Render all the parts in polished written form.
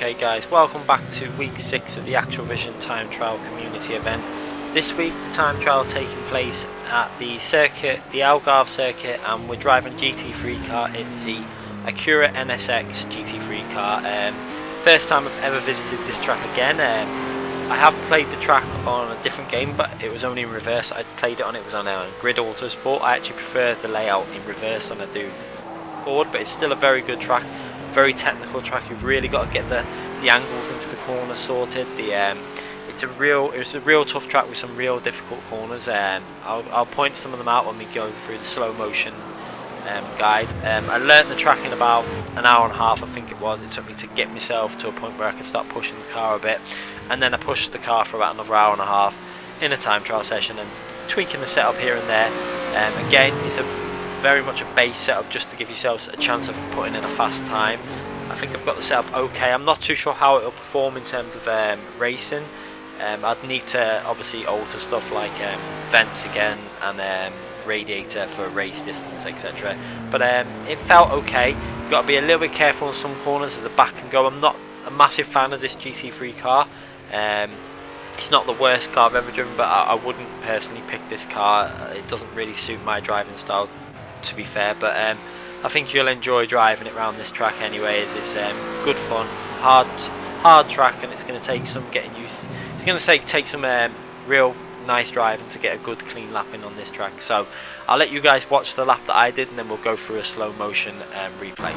Okay guys, welcome back to week 6 of the Actual Vision time trial community event. This week the time trial taking place at the circuit, the Algarve circuit, and we're driving a GT3 car. It's the Acura Nsx GT3 car. First time I've ever visited this track again. I have played the track on a different game, but it was only in reverse. I played it on, it was on Grid Autosport. I actually prefer the layout in reverse than I do forward, but it's still a very good track. Very technical track. You've really got to get the angles into the corner sorted. It's a real tough track with some real difficult corners. I'll point some of them out when we go through the slow motion guide. I learnt the track in about an hour and a half, I think it was. It took me to get myself to a point where I could start pushing the car a bit, and then I pushed the car for about another hour and a half in a time trial session and tweaking the setup here and there. Again, it's very much a base setup just to give yourselves a chance of putting in a fast time. I think I've got the setup okay. I'm not too sure how it will perform in terms of racing. I'd need to obviously alter stuff like vents again and radiator for race distance, etc. But it felt okay. You've got to be a little bit careful on some corners as the back can go. I'm not a massive fan of this GT3 car. It's not the worst car I've ever driven, but I wouldn't personally pick this car. It doesn't really suit my driving style, to be fair, but I think you'll enjoy driving it around this track anyways. It's good fun, hard track, and it's going to take some getting used. It's going to take some real nice driving to get a good clean lap in on this track. So I'll let you guys watch the lap that I did, and then we'll go through a slow motion replay.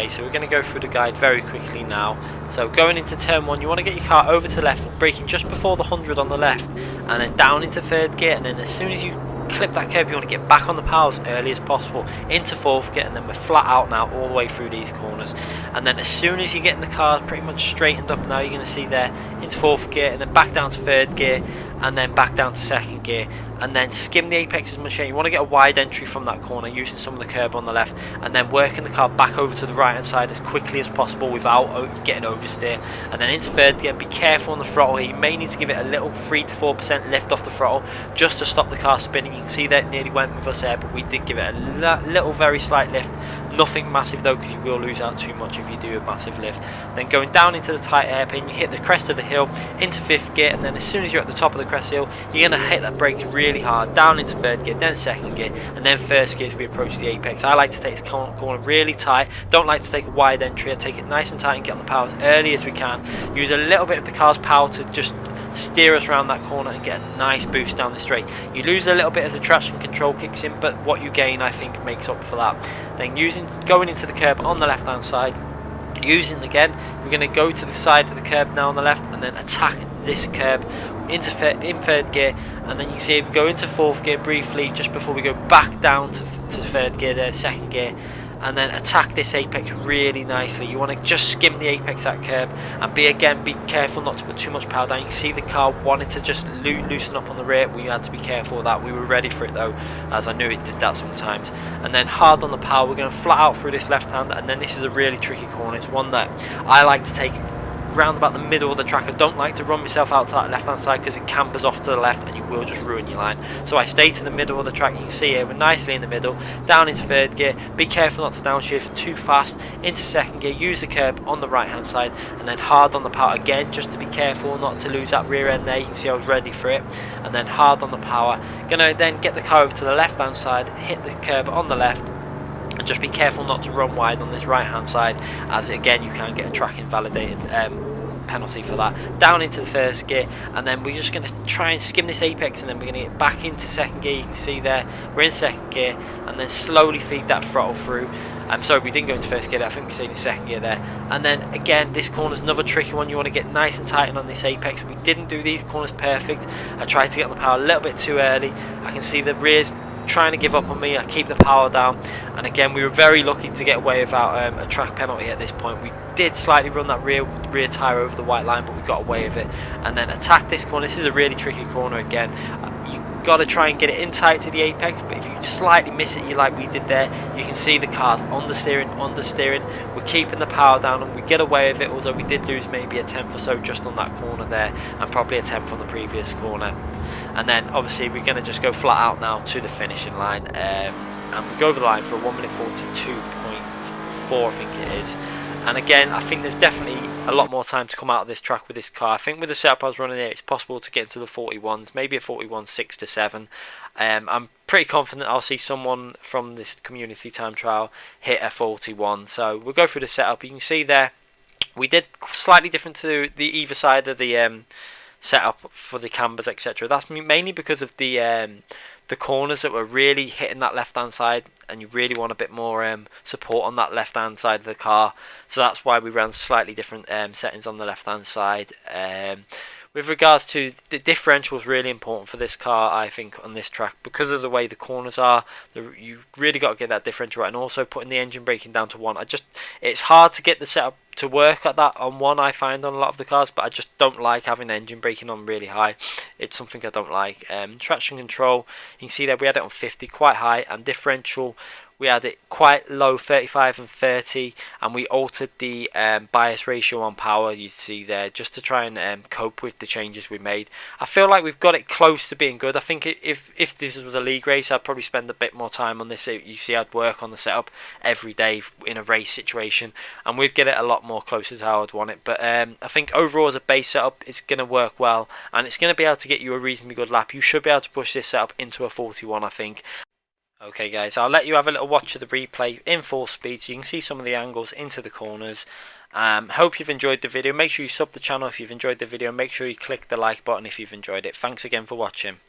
So we're going to go through the guide very quickly now. So going into turn 1, you want to get your car over to the left, braking just before the 100 on the left, and then down into third gear, and then as soon as you clip that curb you want to get back on the power as early as possible into fourth gear, and then we're flat out now all the way through these corners. And then as soon as you get in the car pretty much straightened up now, you're going to see there into fourth gear, and then back down to third gear, and then back down to second gear, and then skim the apex as much as you can. You want to get a wide entry from that corner using some of the curb on the left, and then working the car back over to the right hand side as quickly as possible without getting oversteer, and then into third gear. Be careful on the throttle here. You may need to give it a little 3 to 4% lift off the throttle just to stop the car spinning. You can see that it nearly went with us there, but we did give it a little very slight lift. Nothing massive though, because you will lose out too much if you do a massive lift. Then going down into the tight hairpin, you hit the crest of the hill into fifth gear, and then as soon as you're at the top of the crest hill, you're going to hit that brakes really hard, down into third gear, then second gear, and then first gear as we approach the apex. I like to take this corner really tight, don't like to take a wide entry. I take it nice and tight and get on the power as early as we can. Use a little bit of the car's power to just steer us around that corner and get a nice boost down the straight. You lose a little bit as the traction control kicks in, but what you gain I think makes up for that. Then going into the curb on the left hand side, Using again, we're going to go to the side of the curb now on the left and then attack this curb into in third gear, and then you can see we go into fourth gear briefly just before we go back down to third gear there, second gear, and then attack this apex really nicely. You want to just skim the apex that curb and be careful not to put too much power down. You can see the car wanted to just loosen up on the rear. We had to be careful of that. We were ready for it though, as I knew it did that sometimes. And then hard on the power, we're going to flat out through this left hand, and then this is a really tricky corner. It's one that I like to take round about the middle of the track. I don't like to run myself out to that left hand side because it campers off to the left and you will just ruin your line. So I stay to the middle of the track. You can see here we're nicely in the middle, down into third gear. Be careful not to downshift too fast into second gear. Use the curb on the right hand side and then hard on the power again, just to be careful not to lose that rear end there. You can see I was ready for it, and then hard on the power. Gonna then get the car over to the left hand side, hit the curb on the left, and just be careful not to run wide on this right hand side, as again you can get a track invalidated penalty for that. Down into the first gear, and then we're just going to try and skim this apex, and then we're going to get back into second gear. You can see there we're in second gear, and then slowly feed that throttle through. I'm sorry, we didn't go into first gear there, I think we stayed in second gear there. And then again, this corner's another tricky one. You want to get nice and tight on this apex. We didn't do these corners perfect. I tried to get on the power a little bit too early. I can see the rear's trying to give up on me. I keep the power down, and again we were very lucky to get away without a track penalty at this point. We did slightly run that rear tyre over the white line, but we got away with it. And then attack this corner. This is a really tricky corner again. You got to try and get it in tight to the apex, but if you slightly miss it, like we did there, you can see the car's understeering. We're keeping the power down and we get away with it, although we did lose maybe a tenth or so just on that corner there, and probably a tenth on the previous corner. And then obviously we're going to just go flat out now to the finishing line, and we go over the line for a 1:42.4 I think it is. And again, I think there's definitely a lot more time to come out of this track with this car. I think with the setup I was running there, it's possible to get into the 41s, maybe a 41.6 to 7. I'm pretty confident I'll see someone from this community time trial hit a 41. So we'll go through the setup. You can see there we did slightly different to the either side of the setup for the cambers, etc. That's mainly because of the corners that were really hitting that left hand side, and you really want a bit more support on that left hand side of the car, so that's why we ran slightly different settings on the left hand side. With regards to the differential is really important for this car, I think, on this track, because of the way the corners are. You really got to get that differential right, and also putting the engine braking down to 1. It's hard to get the setup to work at that on 1, I find, on a lot of the cars, but I just don't like having engine braking on really high. It's something I don't like. Traction control, you can see that we had it on 50, quite high, and differential we had it quite low, 35 and 30, and we altered the bias ratio on power, you see there, just to try and cope with the changes we made. I feel like we've got it close to being good. I think if this was a league race, I'd probably spend a bit more time on this. You see, I'd work on the setup every day in a race situation, and we'd get it a lot more closer to how I'd want it. But I think overall as a base setup, it's going to work well, and it's going to be able to get you a reasonably good lap. You should be able to push this setup into a 41, I think. Okay guys, I'll let you have a little watch of the replay in full speed so you can see some of the angles into the corners. Hope you've enjoyed the video. Make sure you sub the channel if you've enjoyed the video. Make sure you click the like button if you've enjoyed it. Thanks again for watching.